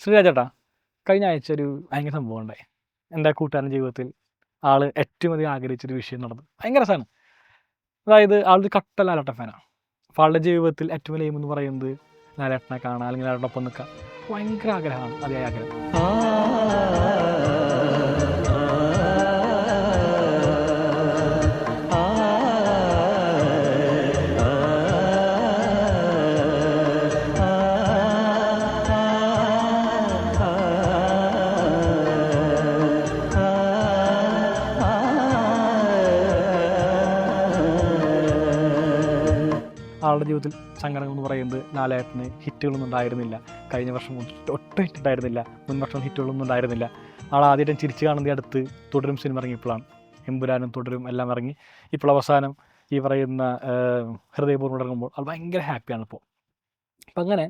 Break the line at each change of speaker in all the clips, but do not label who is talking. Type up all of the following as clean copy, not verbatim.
ശ്രീരാജേട്ടാ, കഴിഞ്ഞ ആഴ്ച ഒരു ഭയങ്കര സംഭവം ഉണ്ടായി. എൻ്റെ കൂട്ടുകാരൻ്റെ ജീവിതത്തിൽ ആൾ ഏറ്റവും അധികം ആഗ്രഹിച്ചൊരു വിഷയം നടന്നു. ഭയങ്കര രസമാണ്. അതായത് ആളൊരു കട്ട ലാലേട്ടൻ ഫാനാണ്. അപ്പോൾ ആളുടെ ജീവിതത്തിൽ ഏറ്റവും വലിയ എയിം എന്ന് പറയുന്നത് ലാലേട്ടനെ കാണുക, അല്ലെങ്കിൽ ലാലേട്ടനൊപ്പം നിൽക്കുക. ഭയങ്കര ആഗ്രഹമാണ്, അതിയായ ആഗ്രഹം. ആളുടെ ജീവിതത്തിൽ സങ്കടങ്ങൾ എന്ന് പറയുന്നത് ലാലേട്ടന് ഹിറ്റുകളൊന്നും ഉണ്ടായിരുന്നില്ല. കഴിഞ്ഞ വർഷം ഒട്ടും ഹിറ്റ് ഉണ്ടായിരുന്നില്ല. മുൻ വർഷം ഹിറ്റുകളൊന്നും ഉണ്ടായിരുന്നില്ല. ആൾ ആദ്യമായിട്ടും ചിരിച്ച് കാണുന്ന അടുത്ത് തുടരും സിനിമ ഇറങ്ങിയപ്പോഴാണ്. എമ്പുരാനും തുടരും എല്ലാം ഇറങ്ങി. ഇപ്പോൾ അവസാനം ഈ പറയുന്ന ഹൃദയപൂർവ്വം ഇറങ്ങുമ്പോൾ ആൾ ഭയങ്കര ഹാപ്പിയാണ് ഇപ്പോൾ. അപ്പം അങ്ങനെ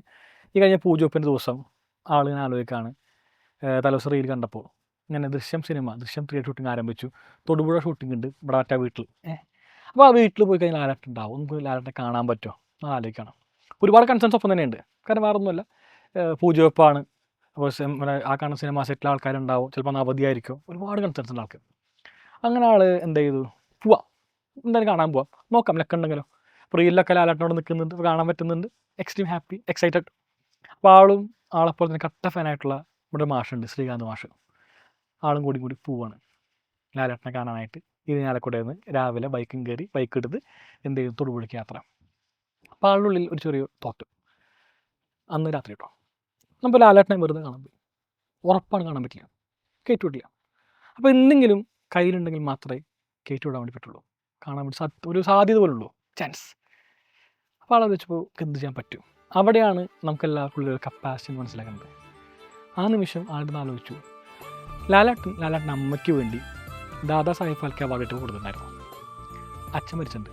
ഈ കഴിഞ്ഞ പൂജവെപ്പിൻ്റെ ദിവസം ആളിങ്ങനെ ആലോചിക്കുകയാണ്. തലേദിവസം റീൽ കണ്ടപ്പോൾ ഇങ്ങനെ ദൃശ്യം 3 ഷൂട്ടിംഗ് ആരംഭിച്ചു. തൊടുപുഴ ഷൂട്ടിംഗ് ഉണ്ട് ഇവിടെ മറ്റേ വീട്ടിൽ. അപ്പോൾ ആ വീട്ടിൽ പോയി കഴിഞ്ഞാൽ ലാലേട്ടൻ ഉണ്ടാവും. നമുക്ക് ലാലേട്ടനെ കാണാൻ പറ്റുമോ എന്ന് ആലോചിക്കണം. ഒരുപാട് കൺസേൺസ് ഒപ്പം തന്നെയുണ്ട്. കാരണം വേറെ ഒന്നുമല്ല, പൂജവെപ്പാണ്. അപ്പോൾ ആ കാണുന്ന സിനിമ സെറ്റിലെ ആൾക്കാരുണ്ടാവും. ചിലപ്പോൾ അന്ന് അവധിയായിരിക്കും. ഒരുപാട് കൺസേൺസ് ഉണ്ട് ആൾക്ക്. അങ്ങനെ ആൾ എന്ത് ചെയ്തു, പോവാം, എന്തായാലും കാണാൻ പോവാം, നോക്കാം ലക്ക് ഉണ്ടെങ്കിലോ. അപ്പോൾ റീലിലൊക്കെ ലാലേട്ടനോട് നിൽക്കുന്നുണ്ട്, കാണാൻ പറ്റുന്നുണ്ട്. Extreme happy, excited. അപ്പോൾ ആളെപ്പോലെ തന്നെ കട്ട ഫാനായിട്ടുള്ള നമ്മുടെ മാഷുണ്ട്, ശ്രീകാന്ത് മാഷ്. ആളും കൂടി പോവാണ് ലാലേട്ടനെ കാണാനായിട്ട്. ഇരിഞ്ഞാലക്കുടയിൽ നിന്ന് രാവിലെ ബൈക്കും കയറി ബൈക്ക് എടുത്ത് എന്ത് ചെയ്തു, തൊടുപുഴയ്ക്ക് യാത്ര. അപ്പോൾ ആളുടെ ഉള്ളിൽ ഒരു ചെറിയ തോട്ട്. അന്ന് രാത്രി കേട്ടോ, നമ്മൾ ലാലേട്ടനെ വെറുതെ കാണാൻ പോയി. ഉറപ്പാണ് കാണാൻ പറ്റില്ല, കയറ്റി വിട്ടില്ല. അപ്പോൾ എന്തെങ്കിലും കയ്യിലുണ്ടെങ്കിൽ മാത്രമേ കയറ്റി വിടാൻ വേണ്ടി പറ്റുള്ളൂ. കാണാൻ വേണ്ടി ഒരു സാധ്യത പോലുള്ളൂ, ചാൻസ്. അപ്പോൾ ആളെ വെച്ചപ്പോൾ എന്ത് ചെയ്യാൻ പറ്റും? അവിടെയാണ് നമുക്കെല്ലാവർക്കും ഉള്ളൊരു കപ്പാസിറ്റി മനസ്സിലാക്കുന്നത്. ആ നിമിഷം ആളുടെ ആലോചിച്ചു, ലാലേട്ടൻ അമ്മയ്ക്ക് വേണ്ടി ദാദാ സാഹിബ് ഫാൽക്കെ അവാർഡ് ഇട്ട് കൊടുത്തിട്ടുണ്ടായിരുന്നു. അച്ഛൻ മരിച്ചിട്ടുണ്ട്.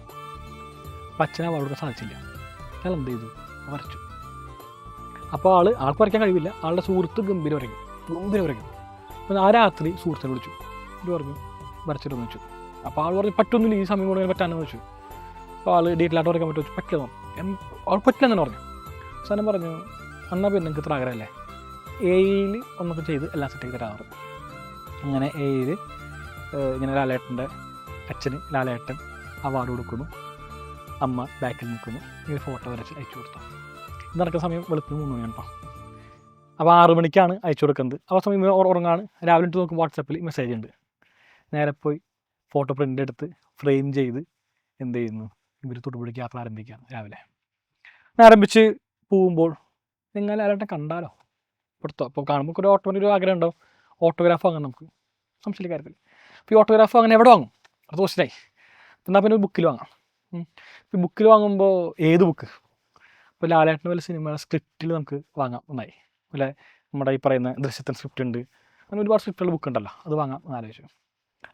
അപ്പം അച്ഛനെ അവാർഡ് കൊടുക്കാൻ സാധിച്ചില്ല. അയാൾ എന്ത് ചെയ്തു, വരച്ചു. അപ്പോൾ ആൾക്ക് വരയ്ക്കാൻ കഴിവില്ല. ആളുടെ സുഹൃത്ത് ഗംഭീര വരയ്ക്കും. അപ്പോൾ ആ രാത്രി സുഹൃത്തിനെ വിളിച്ചു. ഇത് പറഞ്ഞു വരച്ചിട്ട് വെച്ചു. അപ്പോൾ ആൾ പറഞ്ഞു പറ്റൊന്നുമില്ല, ഈ സമയം കൊണ്ട് പറ്റാനെന്ന് വെച്ചു. അപ്പോൾ ആൾ ഡീറ്റെയിൽ ആയിട്ട് വരയ്ക്കാൻ പറ്റുമോ, പറ്റില്ല. ആൾ പറ്റില്ല എന്ന് പറഞ്ഞു. അവസാനം പറഞ്ഞു, എന്നാൽ പിന്നെ നിങ്ങൾക്ക് ഇത്ര ആഗ്രഹമല്ലേ, എയിൽ ഒന്നൊക്കെ ചെയ്ത് എല്ലാം സെറ്റ് ചെയ്ത് തരാറ്. അങ്ങനെ എയിൽ ഇങ്ങനെ ലാലേട്ടൻ്റെ അച്ഛന് ലാലേട്ടൻ അവാർഡ് കൊടുക്കുന്നു. അമ്മ ബാക്കിൽ നിൽക്കുന്നു. ഈ ഫോട്ടോ വരച്ച് അയച്ചു കൊടുത്തു. ഇത് നടക്കുന്ന സമയം വെളുപ്പിന് 3 മണിയാണ് കേട്ടോ. അപ്പോൾ 6 മണിക്കാണ് അയച്ചു കൊടുക്കുന്നത്. ആ സമയം ഉറങ്ങാണ്. രാവിലെ ഇട്ട് നോക്കും, വാട്സപ്പിൽ മെസ്സേജ് ഉണ്ട്. നേരെ പോയി ഫോട്ടോ പ്രിൻ്റ് എടുത്ത് ഫ്രെയിം ചെയ്ത് എന്ത് ചെയ്യുന്നു, ഇവർ തൊടുപുഴയ്ക്ക് യാത്ര ആരംഭിക്കുകയാണ്. രാവിലെ ആരംഭിച്ച് പോകുമ്പോൾ നിങ്ങൾ ലാലേട്ടനെ കണ്ടാലോ കൊടുത്തോ. അപ്പോൾ കാണുമ്പോൾ ഒരു ഓട്ടോൻ്റെ ആഗ്രഹം ഉണ്ടാവും, ഓട്ടോഗ്രാഫ് വാങ്ങാൻ നമുക്ക്, സംശയമില്ല കാര്യത്തിൽ. അപ്പോൾ ഈ ഓട്ടോഗ്രാഫ് വാങ്ങാൻ എവിടെ വാങ്ങും, അത് ക്വസ്റ്റ്യനായി. എന്നാൽ പിന്നെ ബുക്കിൽ വാങ്ങാം. ഈ ബുക്കിൽ വാങ്ങുമ്പോൾ ഏത് ബുക്ക്? ഇപ്പോൾ ലാലേട്ടൻ്റെ വല്ല സിനിമയുടെ സ്ക്രിപ്റ്റിൽ നമുക്ക് വാങ്ങാം ഒന്നായി. അല്ലെ, നമ്മുടെ ഈ പറയുന്ന ദൃശ്യത്തിന് സ്ക്രിപ്റ്റ് ഉണ്ട്, അങ്ങനെ ഒരുപാട് സ്ക്രിപ്റ്റുള്ള ബുക്ക് ഉണ്ടല്ലോ, അത് വാങ്ങാം എന്നാലോചിച്ചു.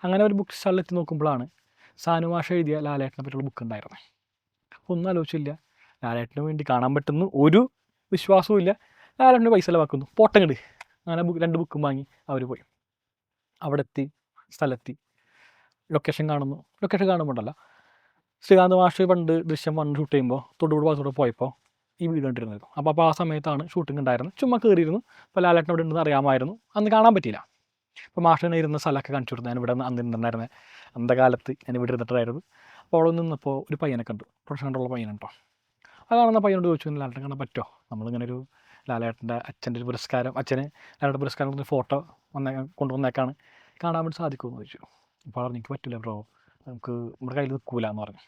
അങ്ങനെ ഒരു ബുക്ക് സ്റ്റാളിലെത്തി നോക്കുമ്പോഴാണ് സാനുമാഷ എഴുതിയ ലാലേട്ടനെ പറ്റിയുള്ള ബുക്ക് ഉണ്ടായിരുന്നത്. ഒന്നും ആലോചിച്ചില്ല, ലാലേട്ടന് വേണ്ടി കാണാൻ പറ്റുന്നു ഒരു വിശ്വാസവും ഇല്ല. ലാലേട്ടന് പൈസ ചിലവാക്കുന്നു, പോട്ടങ്ങട്. അങ്ങനെ 2 ബുക്കും വാങ്ങി അവർ പോയി. അവിടെ എത്തി, സ്ഥലത്തി ലൊക്കേഷൻ കാണുമ്പോണ്ടല്ല, ശ്രീകാന്ത് മാഷ് പണ്ട് ദൃശ്യം 1 ഷൂട്ട് ചെയ്യുമ്പോൾ തൊടുപുഴ ഭാഗത്തോടെ പോയപ്പോൾ ഈ വീട് കണ്ടിരുന്നത്. അപ്പോൾ ആ സമയത്താണ് ഷൂട്ടിംഗ് ഉണ്ടായിരുന്നത്. ചുമ്മാ കയറിയിരുന്നു. അപ്പോൾ ലാലേട്ടൻ ഇവിടെ ഉണ്ടെന്ന് അറിയാമായിരുന്നു. അന്ന് കാണാൻ പറ്റിയില്ല. അപ്പോൾ മാഷിനെ ഇരുന്ന സ്ഥലമൊക്കെ കാണിച്ചു കൊടുത്തു. ഞാൻ ഇവിടെ അന്ന് ഉണ്ടായിരുന്നത്, അന്നത്തെ കാലത്ത് ഞാൻ ഇവിടെ ഇരുന്നിട്ടായിരുന്നു. അപ്പോൾ അവിടെ നിന്നപ്പോൾ ഒരു പയ്യനെ കണ്ടു, പ്രൊഫഷൻ കണ്ടുള്ള പയ്യനുണ്ടോ. അത് കാണുന്ന പയ്യനോട് ചോദിച്ചു, ലാലേട്ടൻ കാണാൻ പറ്റുമോ, നമ്മളിങ്ങനെ ഒരു ലാലേട്ടൻ്റെ അച്ഛൻ്റെ ഒരു പുരസ്കാരം, അച്ഛന് ലാലേട്ടൻ പുരസ്കാരം കൊടുത്ത ഫോട്ടോ കൊണ്ടുവന്നേക്കാണ്, കാണാൻ വേണ്ടി സാധിക്കുമെന്ന് ചോദിച്ചു. അപ്പോൾ എനിക്ക് പറ്റില്ല ബ്രോ, നമുക്ക് നമ്മുടെ കയ്യിൽ നിൽക്കൂല എന്ന് പറഞ്ഞു.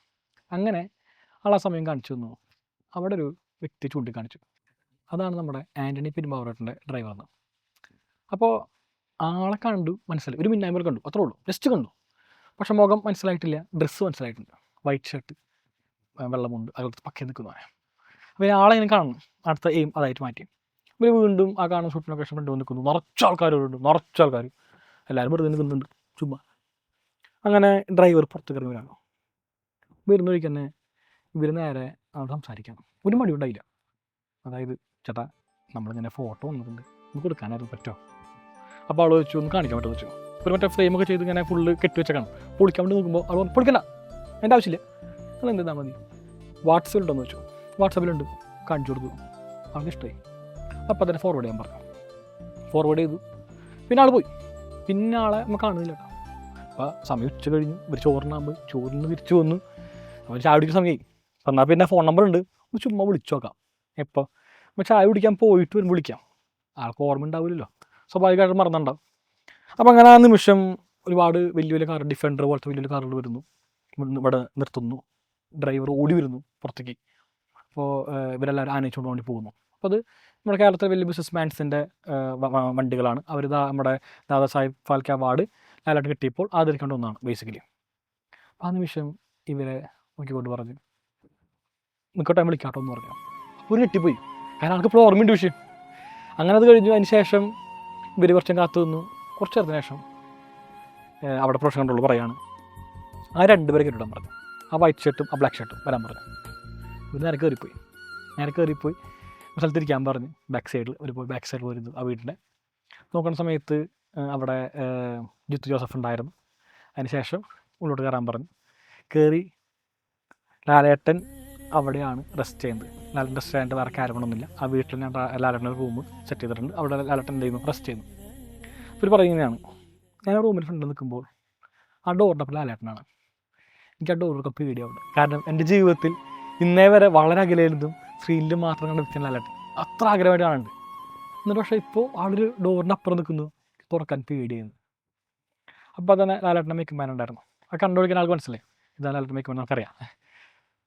അങ്ങനെ ആ സമയം കാണിച്ചു തന്നു. അവിടെ ഒരു വ്യക്തി ചൂണ്ടിക്കാണിച്ചു. അതാണ് നമ്മുടെ ആൻ്റണി പെരുമ്പാവൂരേട്ടൻ്റെ ഡ്രൈവറെന്ന്. അപ്പോൾ ആളെ കണ്ടു, മനസ്സിലായി. ഒരു മിന്നായ്മ കണ്ടു, അത്രേ ഉള്ളൂ, ജസ്റ്റ് കണ്ടു. പക്ഷെ മുഖം മനസ്സിലായിട്ടില്ല, ഡ്രസ്സ് മനസ്സിലായിട്ടുണ്ട്. വൈറ്റ് ഷർട്ട്, വെള്ളമുണ്ട്, അതുപോലത്തെ പക്കേ നിൽക്കുന്നതാണ്. അപ്പോൾ ആളെ ഇങ്ങനെ കാണണം. അടുത്ത എയിം അതായിട്ട് മാറ്റി. ഇവർ വീണ്ടും ആ കാണുന്ന ഷൂട്ടിംഗ് ലൊക്കേഷൻ ഫ്രണ്ട് നിൽക്കുന്നു. നിറച്ച ആൾക്കാർ. എല്ലാവരും വെറുതെ നിൽക്കുന്നുണ്ട് ചുമ്മാ. അങ്ങനെ ഡ്രൈവർ പുറത്തേക്ക് ഇറങ്ങുകയാണ്. വരുന്ന വഴിക്ക് തന്നെ ഇവർ നേരെ അവിടെ സംസാരിക്കണം. ഒരു മടി ഉണ്ടായില്ല. അതായത്, ചേട്ടാ നമ്മളിങ്ങനെ ഫോട്ടോ വന്നിട്ടുണ്ട്, നമുക്ക് എടുക്കാനായിരുന്നു പറ്റുമോ? അപ്പോൾ ആൾ വെച്ചു, ഒന്ന് കാണിക്കാൻ പറ്റുമോ വെച്ചു. ഒരു മറ്റേ ഫ്രെയിമൊക്കെ ചെയ്ത് ഇങ്ങനെ ഫുള്ള് കെട്ടി വെച്ചേക്കണം. പൊളിക്കാൻ വേണ്ടി നോക്കുമ്പോൾ ആൾ പൊളിക്കണ്ട, എൻ്റെ ആവശ്യമില്ല, നിങ്ങൾ എന്ത് ചെയ്താൽ മതി, വാട്സപ്പിലുണ്ടോയെന്ന് വെച്ചു. വാട്സപ്പിലുണ്ട്, കാണിച്ചു കൊടുത്തു. ആൾക്ക് ഇഷ്ടമായി. അപ്പോൾ തന്നെ ഫോർവേഡ് ചെയ്യാൻ പറഞ്ഞു. ഫോർവേഡ് ചെയ്തു. പിന്നെ ആൾ പോയി. പിന്നെ ആളെ നമ്മൾ കാണുന്നില്ല കേട്ടോ. അപ്പോൾ സമയം ഉച്ച കഴിഞ്ഞു. ഇവർ ചോറിനാകുമ്പോൾ ചോറിന് തിരിച്ചു വന്നു. അവർ ചായ കുടിക്കുന്ന സമയമായി. എന്നാൽ പിന്നെ ഫോൺ നമ്പർ ഉണ്ട്, ഒന്ന് ചുമ്മാ വിളിച്ചു നോക്കാം. എപ്പോൾ നമ്മൾ ചായ കുടിക്കാൻ പോയിട്ട് വരും വിളിക്കാം. ആൾക്ക് ഓർമ്മ ഉണ്ടാവില്ലല്ലോ, സ്വാഭാവികമായിട്ട് മറന്നുണ്ടാവും. അപ്പോൾ അങ്ങനെ ആ നിമിഷം ഒരുപാട് വലിയ വലിയ കാർ, ഡിഫൻഡർ പോലത്തെ വലിയ വലിയ കാറുകൾ വരുന്നു, ഇവിടെ നിർത്തുന്നു. ഡ്രൈവർ ഓടി വരുന്നു പുറത്തേക്ക്. അപ്പോൾ ഇവരെല്ലാവരും ആനയിച്ചുകൊണ്ട് വേണ്ടി പോകുന്നു. അപ്പോൾ അത് നമ്മുടെ കേരളത്തിലെ വലിയ ബിസിനസ് മാൻസിൻ്റെ വണ്ടികളാണ്. അവർ നമ്മുടെ ദാദാ സാഹിബ് ഫാൽക്കെ അവാർഡ് ലാലേട്ടൻ കിട്ടിയപ്പോൾ ആദരിക്കേണ്ട ഒന്നാണ് ബേസിക്കലി. അപ്പോൾ ആ നിമിഷം ഇവരെ നോക്കിക്കൊണ്ട് പറഞ്ഞു നിൽക്കട്ടെ വിളിക്കാട്ടോ എന്ന് പറഞ്ഞു. അപ്പോൾ ഒരു ഞെട്ടിപ്പോയി, കാരണം ആൾക്ക് ഇപ്പോൾ ഓർമ്മയുണ്ട് വിഷയം. അങ്ങനെ അത് കഴിഞ്ഞു. അതിന് ശേഷം ഇവർ കുറച്ചും കാത്തു നിന്നു. കുറച്ച് നേരത്തിന് ശേഷം അവിടെ പ്രൊഫഷൻ കൺട്രോൾ പറയാണ് ആ 2 പേരെ കയറ്റിടാൻ പറഞ്ഞു. ആ വൈറ്റ് ഷർട്ടും ആ ബ്ലാക്ക് ഷർട്ടും വരാൻ പറഞ്ഞു. ഇവർ നേരെ കയറിപ്പോയി സ്ഥലത്തിരിക്കാൻ പറഞ്ഞു. ബാക്ക് സൈഡിൽ വരുന്നു ആ വീടിൻ്റെ. നോക്കുന്ന സമയത്ത് അവിടെ ജിത്തു ജോസഫ് ഉണ്ടായിരുന്നു. അതിന് ശേഷം ഉള്ളോട്ട് കയറാൻ പറഞ്ഞു. കയറി ലാലേട്ടൻ അവിടെയാണ് റെസ്റ്റ് ചെയ്യുന്നത്. ലാലേട്ടൻ റെസ്റ്റ് ചെയ്യാനായിട്ട് വേറെ കാര്യങ്ങളൊന്നുമില്ല. ആ വീട്ടിൽ ഞാൻ ലാലേട്ടൻ്റെ റൂം സെറ്റ് ചെയ്തിട്ടുണ്ട്. അവിടെ ലാലേട്ടൻ എന്ത് ചെയ്യുന്നു, റെസ്റ്റ് ചെയ്യുന്നു. അപ്പോൾ പറയുന്നതാണ്, ഞാൻ റൂമിൽ ഫ്രണ്ട് നിൽക്കുമ്പോൾ ആ ഡോറിൻ്റെ അപ്പോൾ ലാലേട്ടനാണ്. എനിക്ക് ആ ഡോറൊക്കെ പേടിയാവുണ്ട്. കാരണം എൻ്റെ ജീവിതത്തിൽ ഇന്നേ വരെ വളരെ അകലെയിരുന്നതും സ്ക്രീനിൽ മാത്രം കണ്ട വ്യക്തിയാണ് ലാലേട്ടൻ. അത്ര ആഗ്രഹമായിട്ട് കാണുന്നുണ്ട്. എന്നിട്ട് പക്ഷേ ഇപ്പോൾ ആളൊരു ഡോറിൻ്റെ അപ്പുറം നിൽക്കുന്നു, തുറക്കാൻ പേടിയായിരുന്നു. അപ്പോൾ തന്നെ ലാലേട്ടൻ്റെ മേക്കപ്പ് മാൻ ഉണ്ടായിരുന്നു. അത് കണ്ടുപിടിക്കാൻ ആൾക്ക് മനസ്സിലായി, ഇതാണ് ലാലേട്ടൻ മേക്കപ്പ് മാൻ, നമുക്കറിയാം.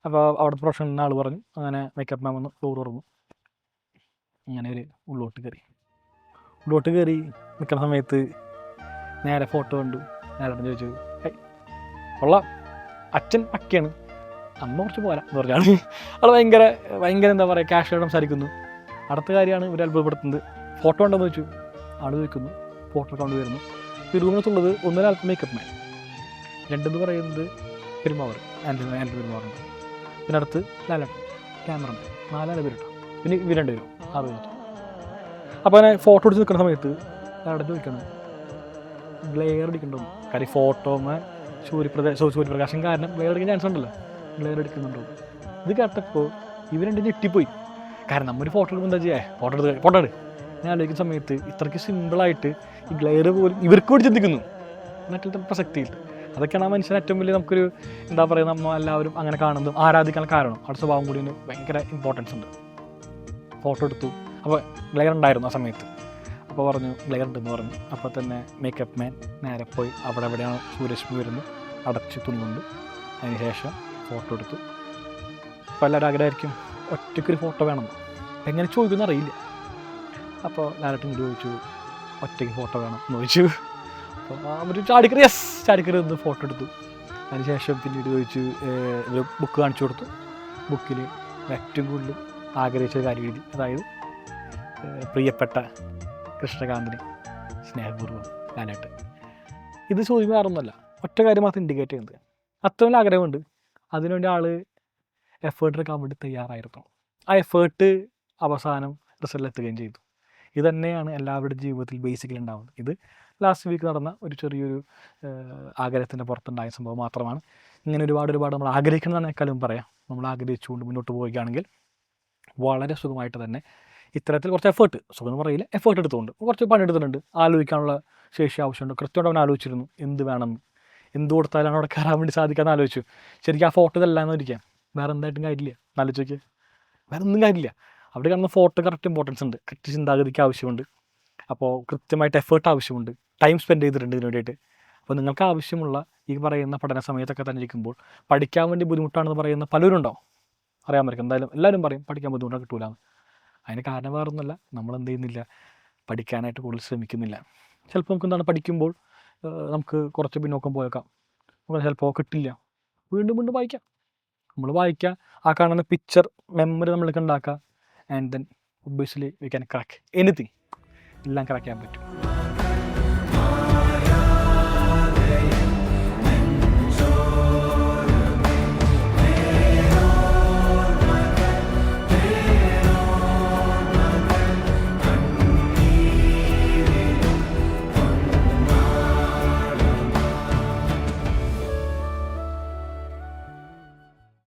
അപ്പോൾ അവിടുത്തെ പ്രൊഫഷണൽ ആൾ പറഞ്ഞു. അങ്ങനെ മേക്കപ്പ് മാൻ വന്ന് ഡോർ തുറന്നു. അങ്ങനെ ഒരു ഉള്ളോട്ട് കയറി നിൽക്കുന്ന സമയത്ത് നേരെ ഫോട്ടോ കണ്ടു. ലാലേട്ടൻ ചോദിച്ചു, കൊള്ളാം, അച്ഛൻ പക്കയാണ്, അമ്മ കുറച്ച് പോരാ എന്ന് പറഞ്ഞാണ്. ആൾ ഭയങ്കര എന്താ പറയുക, ക്യാഷ്വലായിട്ട് സംസാരിക്കുന്നു. അടുത്ത കാര്യമാണ് ഇവർ അത്ഭുതപ്പെടുത്തുന്നത്. ഫോട്ടോ ഉണ്ടെന്ന് ചോദിച്ചു. ആൾ ചോദിക്കുന്നു, ഫോട്ടോ കൊണ്ടുവരുന്നു. ഈ റൂമിനകത്തുള്ളത് ഒന്ന് ലാലേട്ടൻ മേക്കപ്പ് മാൻ, 2 എന്ന് പറയുന്നത് പെരുമാവർ, ആൻഡ് പെരുമാറുണ്ട്. പിന്നെ അടുത്ത് ലാലേട്ടൻ ക്യാമറമാൻ, 4 പേര് കേട്ടോ. പിന്നെ ഇവർ 2 പേരും 6 പേര്. അപ്പോൾ അങ്ങനെ ഫോട്ടോ എടുത്ത് നിൽക്കുന്ന സമയത്ത് ലാലേട്ടൻ ചോദിക്കണം ഗ്ലെയർ അടിക്കണ്ടോ. കാര്യം ഫോട്ടോമേ സൂര്യപ്രകാശം കാരണം ഗ്ലെയർ അടിക്കാൻ ചാൻസ് ഉണ്ടല്ലോ, ഗ്ലെയർ എടുക്കുന്നുണ്ടോ. ഇത് കേട്ടപ്പോൾ ഇവർ 2 ഞെട്ടിപ്പോയി. കാരണം നമ്മൊരു ഫോട്ടോ എടുക്കുമ്പോൾ എന്താ ചെയ്യുക, ഫോട്ടോ എടു. ഞാൻ ആലോചിക്കുന്ന സമയത്ത് ഇത്രയ്ക്ക് സിമ്പിളായിട്ട് ഈ ഗ്ലെയർ പോലും ഇവർക്ക് കൂടി ചിന്തിക്കുന്നു. മറ്റുള്ള പ്രസക്തിയിൽ അതൊക്കെയാണ് ആ മനുഷ്യൻ ഏറ്റവും വലിയ നമുക്കൊരു എന്താ പറയുക, നമ്മൾ എല്ലാവരും അങ്ങനെ കാണുന്നതും ആരാധിക്കാൻ കാരണം. അവിടെ സ്വഭാവം കൂടി ഭയങ്കര ഇമ്പോർട്ടൻസ് ഉണ്ട്. ഫോട്ടോ എടുത്തു. അപ്പോൾ ഗ്ലെയർ ഉണ്ടായിരുന്നു ആ സമയത്ത്. അപ്പോൾ പറഞ്ഞു ഗ്ലെയർ ഉണ്ടെന്ന് പറഞ്ഞു. അപ്പോൾ തന്നെ മേക്കപ്പ് മാൻ നേരെ പോയി അവിടെ എവിടെയാണ് സൂര്യരശ്മി വരുന്നു അടച്ച് തുണികൊണ്ട്. അതിന് ശേഷം ഫോട്ടോ എടുത്തു. അപ്പോൾ എല്ലാവരും ആഗ്രഹമായിരിക്കും ഒറ്റയ്ക്കൊരു ഫോട്ടോ വേണമെന്ന്. എങ്ങനെ ചോദിക്കുമെന്ന് അറിയില്ല. അപ്പോൾ ലാലേട്ടൻ ഇങ്ങോട്ട് ചോദിച്ചു ഒറ്റയ്ക്ക് ഫോട്ടോ വേണം എന്ന് ചോദിച്ചു. അപ്പോൾ അവർ ചാടിക്കറി ഒന്ന് ഫോട്ടോ എടുത്തു. അതിനുശേഷം പിന്നീട് ചോദിച്ചു, ഒരു ബുക്ക് കാണിച്ചു കൊടുത്തു. ബുക്കിൽ ഏറ്റവും കൂടുതൽ ആഗ്രഹിച്ച കാര്യം എഴുതി, അതായത് പ്രിയപ്പെട്ട കൃഷ്ണകാന്തിന് സ്നേഹപൂർവ്വം ലാലേട്ടൻ. ഇത് ചോദിക്കുമ്പോൾ വേറൊന്നുമല്ല, ഒറ്റ കാര്യം മാത്രം ഇൻഡിക്കേറ്റ് ചെയ്യുന്നത്. അത്രയും ആഗ്രഹമുണ്ട്, അതിനുവേണ്ടി ആൾ എഫേർട്ട് എടുക്കാൻ വേണ്ടി തയ്യാറായിരുന്നു. ആ എഫേർട്ട് അവസാനം റിസൾട്ട് എത്തുകയും ചെയ്തു. ഇത് തന്നെയാണ് എല്ലാവരുടെ ജീവിതത്തിൽ ബേസിക്കലി ഉണ്ടാകുന്നത്. ഇത് ലാസ്റ്റ് വീക്ക് നടന്ന ഒരു ചെറിയൊരു ആഗ്രഹത്തിൻ്റെ പുറത്തുണ്ടായ സംഭവം മാത്രമാണ്. ഇങ്ങനെ ഒരുപാട് നമ്മൾ ആഗ്രഹിക്കുന്നതിനേക്കാളും പറയാം, നമ്മൾ ആഗ്രഹിച്ചുകൊണ്ട് മുന്നോട്ട് പോവുകയാണെങ്കിൽ വളരെ സുഖമായിട്ട് തന്നെ ഇത്തരത്തിൽ കുറച്ച് എഫേർട്ട്, സുഖം എന്ന് പറയില്ല, എഫേർട്ട് എടുത്തുകൊണ്ട് കുറച്ച് പണിയെടുത്തിട്ടുണ്ട്. ആലോചിക്കാനുള്ള ശേഷി ആവശ്യമുണ്ട്. കൃത്യമായിട്ട് അവൻ ആലോചിച്ചിരുന്നു എന്ത് വേണമെന്ന്, എന്ത് കൊടുത്താലാണ് അവിടെ കയറാൻ വേണ്ടി സാധിക്കാമെന്ന് ആലോചിച്ചു. ശരിക്കും ആ ഫോട്ടോ ഇതല്ലാന്ന് ഇരിക്കാം, വേറെ എന്തായിട്ടും കാര്യമില്ല. ആലോചിക്കുക, വേറെ ഒന്നും കാര്യമില്ല. അവിടെ കാണുന്ന ഫോട്ടോ കറക്റ്റ് ഇമ്പോർട്ടൻസ് ഉണ്ട്, കറക്റ്റ് ചിന്താഗതിക്ക് ആവശ്യമുണ്ട്. അപ്പോൾ കൃത്യമായിട്ട് എഫേർട്ട് ആവശ്യമുണ്ട്, ടൈം സ്പെൻഡ് ചെയ്തിട്ടുണ്ട് ഇതിന് വേണ്ടിയിട്ട്. അപ്പോൾ നിങ്ങൾക്ക് ആവശ്യമുള്ള ഈ പറയുന്ന പഠന സമയത്തൊക്കെ തന്നെ ഇരിക്കുമ്പോൾ പഠിക്കാൻ വേണ്ടി ബുദ്ധിമുട്ടാണെന്ന് പറയുന്ന പലരും ഉണ്ടാവും, അറിയാൻ പറ്റും. എന്തായാലും എല്ലാവരും പറയും പഠിക്കാൻ ബുദ്ധിമുട്ടാണ്, കിട്ടൂലാന്ന്. അതിന് കാരണം വേറൊന്നുമല്ല, നമ്മളെന്ത് ചെയ്യുന്നില്ല, പഠിക്കാനായിട്ട് കൂടുതൽ ശ്രമിക്കുന്നില്ല. ചിലപ്പോൾ നമുക്ക് എന്താണ്, പഠിക്കുമ്പോൾ നമുക്ക് കുറച്ച് പിന്നോക്കം പോയേക്കാം, നമുക്ക് ചിലപ്പോൾ കിട്ടില്ല, വീണ്ടും വായിക്കാം. നമ്മൾ വായിക്കുക, ആ കാണുന്ന പിക്ചർ മെമ്മറി നമ്മൾക്ക് ഉണ്ടാക്കുക, and then obviously we can crack anything, എല്ലാം ക്രാക്ക് ചെയ്യാൻ പറ്റും.